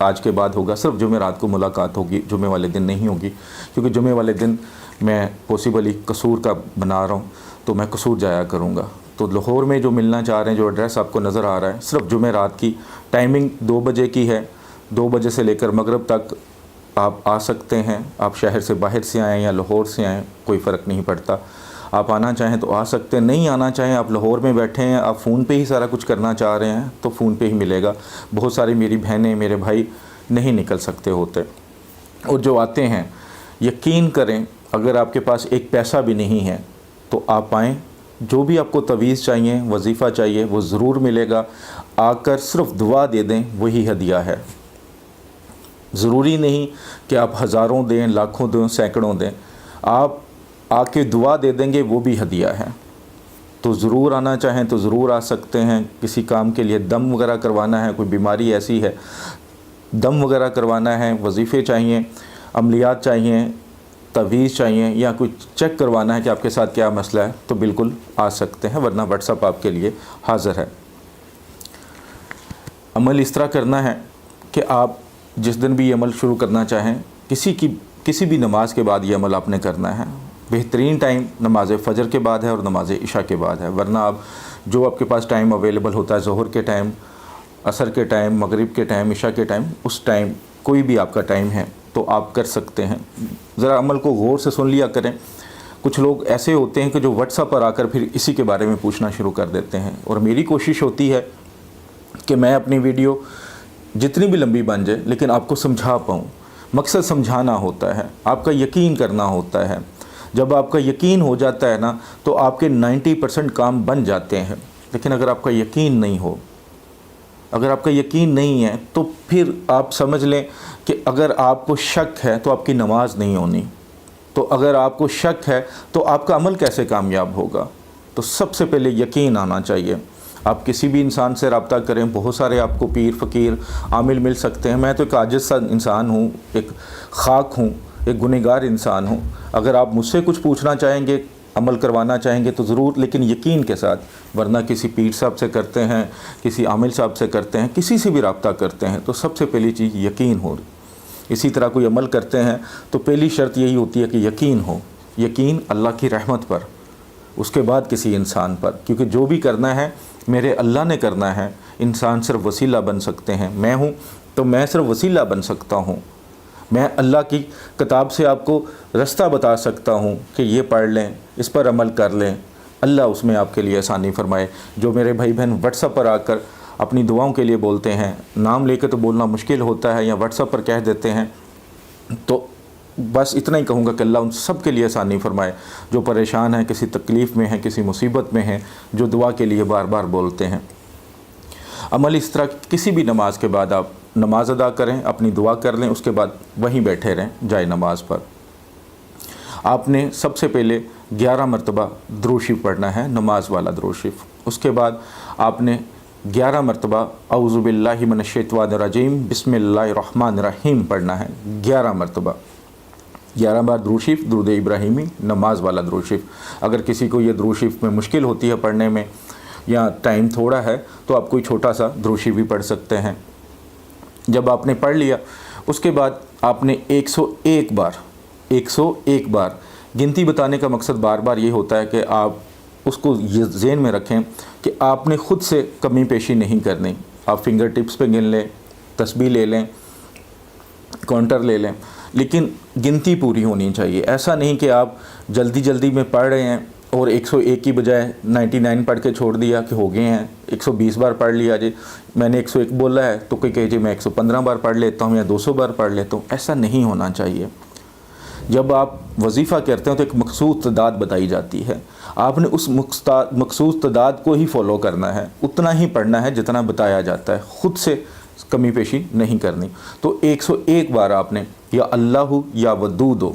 آج کے بعد ہوگا، صرف جمعرات کو ملاقات ہوگی، جمعے والے دن نہیں ہوگی، کیونکہ جمعے والے دن میں پاسبلی قصور کا بنا رہا ہوں تو میں قصور جایا کروں گا۔ تو لاہور میں جو ملنا چاہ رہے ہیں، جو ایڈریس آپ کو نظر آ رہا ہے، صرف جمعرات کی ٹائمنگ 2 بجے کی ہے، 2 بجے سے لے کر مغرب تک آپ آ سکتے ہیں۔ آپ شہر سے باہر سے آئیں یا لاہور سے آئیں، کوئی فرق نہیں پڑتا، آپ آنا چاہیں تو آ سکتے ہیں، نہیں آنا چاہیں آپ لاہور میں بیٹھے ہیں، آپ فون پہ ہی سارا کچھ کرنا چاہ رہے ہیں تو فون پہ ہی ملے گا۔ بہت ساری میری بہنیں، میرے بھائی نہیں نکل سکتے ہوتے، اور جو آتے ہیں یقین کریں اگر آپ کے پاس ایک پیسہ بھی نہیں ہے تو آپ آئیں، جو بھی آپ کو تویز چاہیے، وظیفہ چاہیے، وہ ضرور ملے گا۔ آ کر صرف دعا دے دیں، وہی ہدیہ ہے۔ ضروری نہیں کہ آپ ہزاروں دیں، لاکھوں دیں، سینکڑوں دیں، آپ آ کے دعا دے دیں گے، وہ بھی ہدیہ ہے۔ تو ضرور آنا چاہیں تو ضرور آ سکتے ہیں۔ کسی کام کے لیے دم وغیرہ کروانا ہے، کوئی بیماری ایسی ہے دم وغیرہ کروانا ہے، وظیفے چاہیے، عملیات چاہیے، تویز چاہیے، یا کچھ چیک کروانا ہے کہ آپ کے ساتھ کیا مسئلہ ہے، تو بالکل آ سکتے ہیں، ورنہ واٹس ایپ آپ کے لیے حاضر ہے۔ عمل اس طرح کرنا ہے کہ آپ جس دن بھی یہ عمل شروع کرنا چاہیں، کسی بھی نماز کے بعد یہ عمل آپ نے کرنا ہے۔ بہترین ٹائم نماز فجر کے بعد ہے اور نماز عشاء کے بعد ہے، ورنہ آپ جو آپ کے پاس ٹائم اویلیبل ہوتا ہے، ظہر کے ٹائم، عصر کے ٹائم، مغرب کے ٹائم، عشاء کے ٹائم، اس ٹائم کوئی بھی آپ کا ٹائم ہے تو آپ کر سکتے ہیں۔ ذرا عمل کو غور سے سن لیا کریں۔ کچھ لوگ ایسے ہوتے ہیں کہ جو واٹس ایپ پر آ کر پھر اسی کے بارے میں پوچھنا شروع کر دیتے ہیں، اور میری کوشش ہوتی ہے کہ میں اپنی ویڈیو جتنی بھی لمبی بن جائے لیکن آپ کو سمجھا پاؤں۔ مقصد سمجھانا ہوتا ہے، آپ کا یقین کرنا ہوتا ہے۔ جب آپ کا یقین ہو جاتا ہے نا تو آپ کے 90% کام بن جاتے ہیں۔ لیکن اگر آپ کا یقین نہیں ہو، اگر آپ کا یقین نہیں ہے تو پھر آپ سمجھ لیں کہ اگر آپ کو شک ہے تو آپ کی نماز نہیں ہونی، تو اگر آپ کو شک ہے تو آپ کا عمل کیسے کامیاب ہوگا؟ تو سب سے پہلے یقین آنا چاہیے۔ آپ کسی بھی انسان سے رابطہ کریں، بہت سارے آپ کو پیر، فقیر، عامل مل سکتے ہیں۔ میں تو ایک عاجز سا انسان ہوں، ایک خاک ہوں، ایک گنہگار انسان ہوں۔ اگر آپ مجھ سے کچھ پوچھنا چاہیں گے، عمل کروانا چاہیں گے تو ضرور، لیکن یقین کے ساتھ، ورنہ کسی پیر صاحب سے کرتے ہیں، کسی عامل صاحب سے کرتے ہیں، کسی سے بھی رابطہ کرتے ہیں تو سب سے پہلی چیز یقین ہو۔ اسی طرح کوئی عمل کرتے ہیں تو پہلی شرط یہی ہوتی ہے کہ یقین ہو، یقین اللہ کی رحمت پر، اس کے بعد کسی انسان پر، کیونکہ جو بھی کرنا ہے میرے اللہ نے کرنا ہے، انسان صرف وسیلہ بن سکتے ہیں۔ میں ہوں تو میں صرف وسیلہ بن سکتا ہوں، میں اللہ کی کتاب سے آپ کو رستہ بتا سکتا ہوں کہ یہ پڑھ لیں، اس پر عمل کر لیں، اللہ اس میں آپ کے لیے آسانی فرمائے۔ جو میرے بھائی بہن واٹس ایپ پر آ کر اپنی دعاؤں کے لیے بولتے ہیں، نام لے کے تو بولنا مشکل ہوتا ہے، یا واٹس ایپ پر کہہ دیتے ہیں، تو بس اتنا ہی کہوں گا کہ اللہ ان سب کے لیے آسانی فرمائے، جو پریشان ہیں، کسی تکلیف میں ہیں، کسی مصیبت میں ہیں، جو دعا کے لیے بار بار بولتے ہیں۔ عمل اس طرح، کسی بھی نماز کے بعد آپ نماز ادا کریں، اپنی دعا کر لیں، اس کے بعد وہیں بیٹھے رہیں جائے نماز پر۔ آپ نے سب سے پہلے 11 مرتبہ درود شریف پڑھنا ہے، نماز والا درود شریف۔ اس کے بعد آپ نے 11 مرتبہ اعوذ باللہ من الشیطان الرجیم بسم اللہ الرحمن الرحیم پڑھنا ہے، 11 مرتبہ، 11 بار درود شریف، درود ابراہیمی، نماز والا درود شریف۔ اگر کسی کو یہ درود شریف میں مشکل ہوتی ہے پڑھنے میں، یا ٹائم تھوڑا ہے، تو آپ کوئی چھوٹا سا درود شریف بھی پڑھ سکتے ہیں۔ جب آپ نے پڑھ لیا، اس کے بعد آپ نے 101 بار گنتی بتانے کا مقصد بار بار یہ ہوتا ہے کہ آپ اس کو یہ ذہن میں رکھیں کہ آپ نے خود سے کمی پیشی نہیں کرنی۔ آپ فنگر ٹپس پہ گن لیں، تسبیح لے لیں، کاؤنٹر لے لیں، لیکن گنتی پوری ہونی چاہیے۔ ایسا نہیں کہ آپ جلدی جلدی میں پڑھ رہے ہیں اور 101 کی بجائے 99 پڑھ کے چھوڑ دیا کہ ہو گئے ہیں، 120 بار پڑھ لیا جی، میں نے 101 بولا ہے تو کوئی کہے جی میں 115 بار پڑھ لیتا ہوں یا 200 بار پڑھ لیتا ہوں۔ ایسا نہیں ہونا چاہیے۔ جب آپ وظیفہ کرتے ہیں تو ایک مخصوص تعداد بتائی جاتی ہے، آپ نے اس مخصوص تعداد کو ہی فالو کرنا ہے، اتنا ہی پڑھنا ہے جتنا بتایا جاتا ہے، خود سے کمی پیشی نہیں کرنی۔ تو 101 بار آپ نے یا اللہ یا ودودو،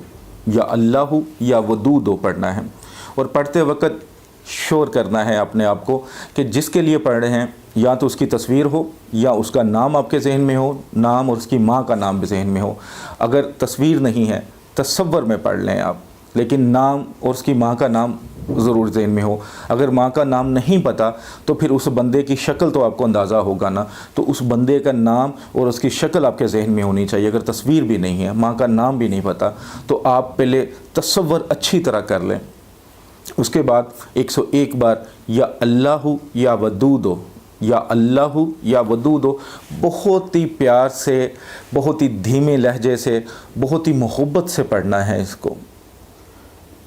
یا اللہ یا ودودو پڑھنا ہے، اور پڑھتے وقت شور کرنا ہے اپنے آپ کو کہ جس کے لیے پڑھ رہے ہیں یا تو اس کی تصویر ہو یا اس کا نام آپ کے ذہن میں ہو، نام اور اس کی ماں کا نام بھی ذہن میں ہو۔ اگر تصویر نہیں ہے، تصور میں پڑھ لیں آپ، لیکن نام اور اس کی ماں کا نام ضرور ذہن میں ہو. اگر ماں کا نام نہیں پتہ تو پھر اس بندے کی شکل تو آپ کو اندازہ ہوگا نا, تو اس بندے کا نام اور اس کی شکل آپ کے ذہن میں ہونی چاہیے. اگر تصویر بھی نہیں ہے, ماں کا نام بھی نہیں پتہ, تو آپ پہلے تصور اچھی طرح کر لیں. اس کے بعد 101 بار یا اللہ یا ودود ہو, یا اللہ یا ودود ہو, بہت ہی پیار سے, بہت ہی دھیمے لہجے سے, بہت ہی محبت سے پڑھنا ہے. اس کو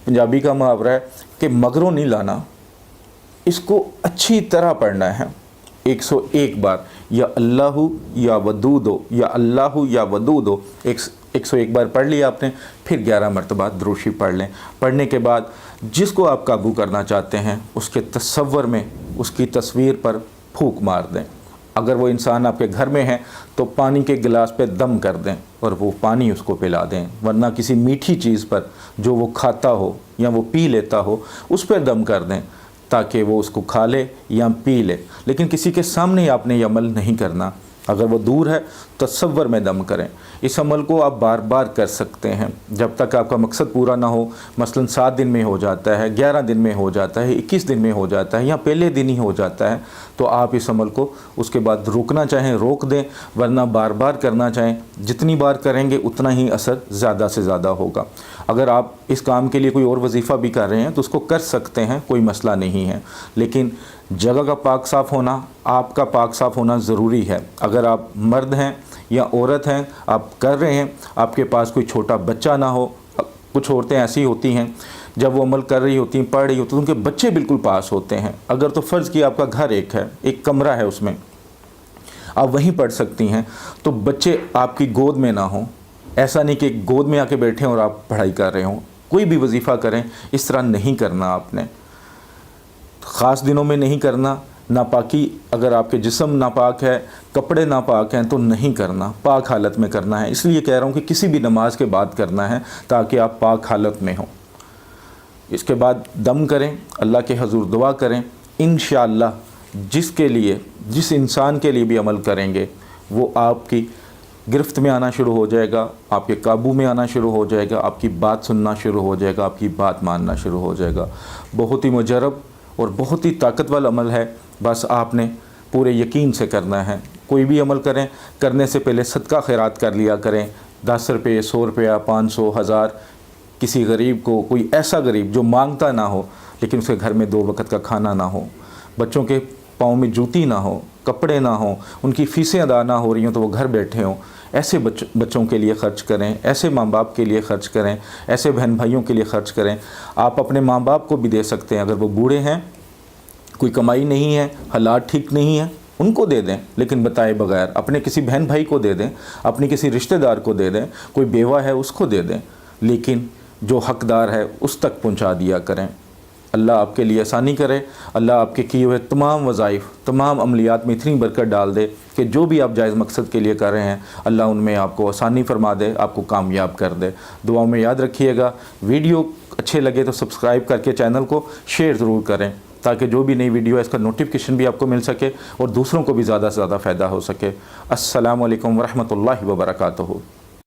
پنجابی کا محاورہ ہے کہ مگروں نہیں لانا, اس کو اچھی طرح پڑھنا ہے. 101 بار یا اللہ یا ودود ہو, یا اللہ یا ودود ہو, 101 بار پڑھ لیا آپ نے. پھر 11 مرتبہ درود شریف پڑھ لیں. پڑھنے کے بعد جس کو آپ قابو کرنا چاہتے ہیں اس کے تصور میں, اس کی تصویر پر پھونک مار دیں. اگر وہ انسان آپ کے گھر میں ہے تو پانی کے گلاس پہ دم کر دیں اور وہ پانی اس کو پلا دیں, ورنہ کسی میٹھی چیز پر جو وہ کھاتا ہو یا وہ پی لیتا ہو اس پہ دم کر دیں تاکہ وہ اس کو کھا لے یا پی لے. لیکن کسی کے سامنے آپ نے یہ عمل نہیں کرنا. اگر وہ دور ہے تصور میں دم کریں. اس عمل کو آپ بار بار کر سکتے ہیں جب تک آپ کا مقصد پورا نہ ہو. مثلا 7 دن میں ہو جاتا ہے, 11 دن میں ہو جاتا ہے, 21 دن میں ہو جاتا ہے, یا پہلے دن ہی ہو جاتا ہے, تو آپ اس عمل کو اس کے بعد روکنا چاہیں روک دیں, ورنہ بار بار کرنا چاہیں جتنی بار کریں گے اتنا ہی اثر زیادہ سے زیادہ ہوگا. اگر آپ اس کام کے لیے کوئی اور وظیفہ بھی کر رہے ہیں تو اس کو کر سکتے ہیں, کوئی مسئلہ نہیں ہے, لیکن جگہ کا پاک صاف ہونا, آپ کا پاک صاف ہونا ضروری ہے. اگر آپ مرد ہیں یا عورت ہیں, آپ کر رہے ہیں, آپ کے پاس کوئی چھوٹا بچہ نہ ہو. کچھ عورتیں ایسی ہوتی ہیں جب وہ عمل کر رہی ہوتی ہیں, پڑھ رہی ہوتی ہیں, ان کے بچے بالکل پاس ہوتے ہیں. اگر تو فرض کیا آپ کا گھر ایک ہے, ایک کمرہ ہے, اس میں آپ وہیں پڑھ سکتی ہیں, تو بچے آپ کی گود میں نہ ہوں. ایسا نہیں کہ گود میں آ کے بیٹھیں اور آپ پڑھائی کر رہے ہوں. کوئی بھی وظیفہ کریں اس طرح نہیں کرنا آپ نے. خاص دنوں میں نہیں کرنا. ناپاکی, اگر آپ کے جسم ناپاک ہے, کپڑے ناپاک ہیں, تو نہیں کرنا, پاک حالت میں کرنا ہے. اس لیے کہہ رہا ہوں کہ کسی بھی نماز کے بعد کرنا ہے تاکہ آپ پاک حالت میں ہوں. اس کے بعد دم کریں, اللہ کے حضور دعا کریں. انشاءاللہ جس کے لیے, جس انسان کے لیے بھی عمل کریں گے وہ آپ کی گرفت میں آنا شروع ہو جائے گا, آپ کے قابو میں آنا شروع ہو جائے گا, آپ کی بات سننا شروع ہو جائے گا, آپ کی بات ماننا شروع ہو جائے گا. بہت ہی مجرب اور بہت ہی طاقت والا عمل ہے. بس آپ نے پورے یقین سے کرنا ہے. کوئی بھی عمل کریں, کرنے سے پہلے صدقہ خیرات کر لیا کریں. 10 روپے, 100 روپیہ, 500, 1000 کسی غریب کو, کوئی ایسا غریب جو مانگتا نہ ہو لیکن اس کے گھر میں 2 وقت کا کھانا نہ ہو, بچوں کے پاؤں میں جوتی نہ ہو, کپڑے نہ ہوں, ان کی فیسیں ادا نہ ہو رہی ہوں تو وہ گھر بیٹھے ہوں. ایسے بچوں کے لیے خرچ کریں, ایسے ماں باپ کے لیے خرچ کریں, ایسے بہن بھائیوں کے لیے خرچ کریں. آپ اپنے ماں باپ کو بھی دے سکتے ہیں. اگر وہ بوڑھے ہیں, کوئی کمائی نہیں ہے, حالات ٹھیک نہیں ہیں, ان کو دے دیں, لیکن بتائے بغیر. اپنے کسی بہن بھائی کو دے دیں, اپنی کسی رشتہ دار کو دے دیں, کوئی بیوہ ہے اس کو دے دیں, لیکن جو حقدار ہے اس تک پہنچا دیا کریں. اللہ آپ کے لیے آسانی کرے. اللہ آپ کے کیے ہوئے تمام وظائف, تمام عملیات میں اتنی برکت ڈال دے کہ جو بھی آپ جائز مقصد کے لیے کر رہے ہیں اللہ ان میں آپ کو آسانی فرما دے, آپ کو کامیاب کر دے. دعاؤں میں یاد رکھیے گا. ویڈیو اچھے لگے تو سبسکرائب کر کے چینل کو شیئر ضرور کریں تاکہ جو بھی نئی ویڈیو ہے اس کا نوٹیفیکیشن بھی آپ کو مل سکے اور دوسروں کو بھی زیادہ سے زیادہ فائدہ ہو سکے. السلام علیکم ورحمۃ اللہ وبرکاتہ.